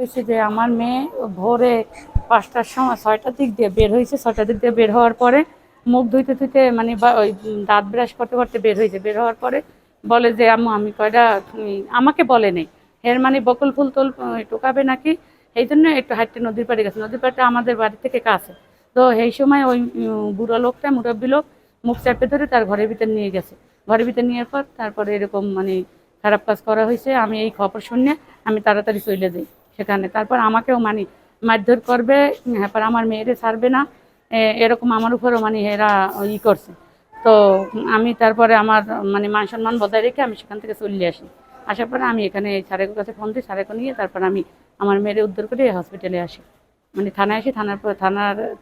হয়েছে যে আমার মেয়ে ভোরে 5টার সময় 6টার দিক দিয়ে বের হয়েছে। 6টার দিক দিয়ে বের হওয়ার পরে মুখ ধুইতে ধুইতে মানে ওই দাঁত ব্রাশ করতে করতে বের হয়েছে। বের হওয়ার পরে বলে যে আম্মু আমি কয়টা, আমাকে বলে নেই, এর মানে বকুল ফুল তোল টোকাবে নাকি, এই জন্য একটু হাঁটতে নদীর পাড়ে গেছে। নদীর পাড়টা আমাদের বাড়ি থেকে কাছে। তো এই সময় ওই বুড়ো লোকটা, মুরব্বী লোক, মুখ চাপে ধরে তার ঘরের ভিতর নিয়ে গেছে। ঘরের ভিতর নিয়ে পর তারপরে এরকম মানে খারাপ কাজ করা হয়েছে। আমি এই খবর শুনে আমি তাড়াতাড়ি চলে যাই সেখানে। তারপর আমাকেও মানে মারধর করবে, তারপর আমার মেয়েরে ছাড়বে না, এরকম আমার উপরও মানে এরা করছে। তো আমি তারপরে আমার মানে মান সম্মান বজায় রেখে আমি সেখান থেকে চলে আসি। আসার পরে আমি এখানে স্যারের কাছে ফোন দিই, স্যারেকে নিয়ে তারপর আমি আমার মেয়েরে উদ্ধার করে এই হসপিটালে আসি। মানে থানায় আসি, থানার পর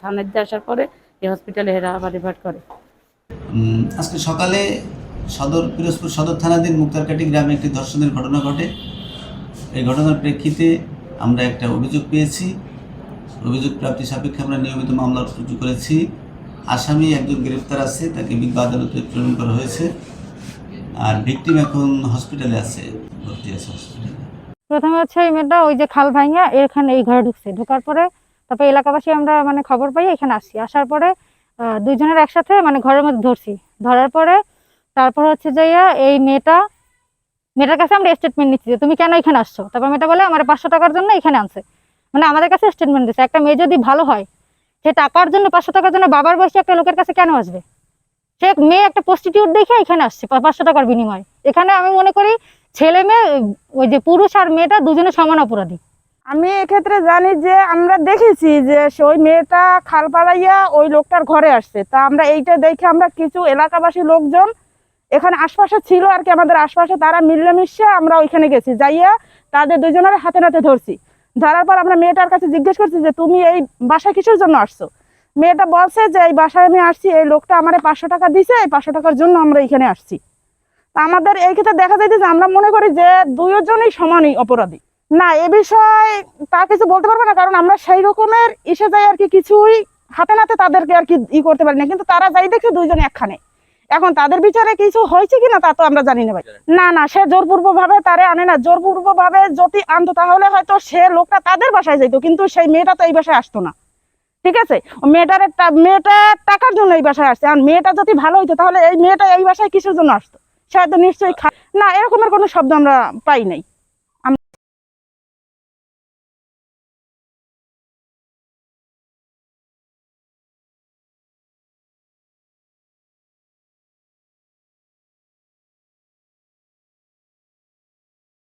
থানার দিয়ে আসার পরে এই হসপিটালে এরা আবার রিভার্ট করে। আজকে সকালে পিরোজপুর সদর থানাধীন মুক্তারকাটি গ্রামে একটি ধর্ষণের ঘটনা ঘটে। এই ঘটনার প্রেক্ষিতে আমরা একটা অভিযোগ পেয়েছি। অভিযোগ প্রাপ্তি সাপেক্ষে আমরা নিয়মিত মামলা রুজু করেছি। আসামি একজন গ্রেফতার আছে, তাকে বিজ্ঞ আদালতে প্রেরণ করা হয়েছে। আর ভিকটিম এখন হসপিটালে আছে, ভর্তি আছে হসপিটালে। প্রথমে হচ্ছে এই মেয়েটা ওই যে খাল ভাঙিয়া এখানে এই ঘরে ঢুকছে। ঢোকার পরে তারপরে এলাকাবাসী আমরা মানে খবর পাই, এখানে আসি। আসার পরে দুইজনের একসাথে মানে ঘরের মধ্যে ধরছি। ধরার পরে তারপর হচ্ছে যে এই মেয়েটার কাছে আমরা স্টেটমেন্ট নিচ্ছি যে তুমি কেন এখানে আসছো। তারপর মেয়েটা বলে আমার 500 টাকার জন্য এখানে আনছে। মানে আমাদের কাছে স্টেটমেন্ট দিচ্ছে। একটা মেয়ে যদি ভালো হয়, সে টাকার জন্য 500 টাকার জন্য বাবার বয়সী একটা লোকের কাছে কেন আসবে? সে মেয়ে একটা প্রস্টিটিউট দেখে এখানে আসছে 500 টাকার বিনিময়ে। এখানে আমি মনে করি ছেলে মেয়ে, ওই যে পুরুষ আর মেয়েটা দুজনে সমান অপরাধী। আমি এক্ষেত্রে জানি যে আমরা দেখেছি যে ওই মেয়েটা খাল পাড়াইয়া ওই লোকটার ঘরে আসছে। তা আমরা এইটা দেখে আমরা কিছু এলাকাবাসী লোকজন এখানে আশপাশে ছিল আর কি, আমাদের আশপাশে, তারা মিলেমিশে আমরা ওইখানে গেছি। যাইয়া তাদের দুজনের হাতে নাতে ধরছি। ধরার পর আমরা মেয়েটার কাছে জিজ্ঞেস করছি যে তুমি এই বাসায় কিসের জন্য আসছো। মেয়েটা বলছে যে এই বাসায় আমি আসছি, এই লোকটা আমার 500 টাকা দিছে, এই 500 টাকার জন্য আমরা এখানে আসছি। তা আমাদের এই ক্ষেত্রে দেখা যাইতেছে আমরা মনে করি যে দুজনই সমানই অপরাধী। না, এ বিষয়ে তা কিছু বলতে পারবো না, কারণ আমরা সেই রকমের ইসে যাই আর কি, কিছুই হাতে নাতে তাদেরকে আর কি করতে পারি না। কিন্তু তারা যাই দেখছে দুইজন একখানে। এখন তাদের বিচারে কিছু হয়েছে কিনা তা তো আমরা জানি না ভাই। না, সে জোরপূর্ব ভাবে তারে আনে না। জোরপূর্ব ভাবে যদি আনতো তাহলে হয়তো সে লোকটা তাদের বাসায় যাইতো, কিন্তু সেই মেয়েটা তো এই বাসায় আসতো না। ঠিক আছে, মেয়েটা টাকার জন্য এই বাসায় আসছে। আর মেয়েটা যদি ভালো হইতো তাহলে এই মেয়েটা এই বাসায় কিসের জন্য আসতো? সে হয়তো নিশ্চয়ই না, এরকমের কোনো শব্দ আমরা পাই নাই।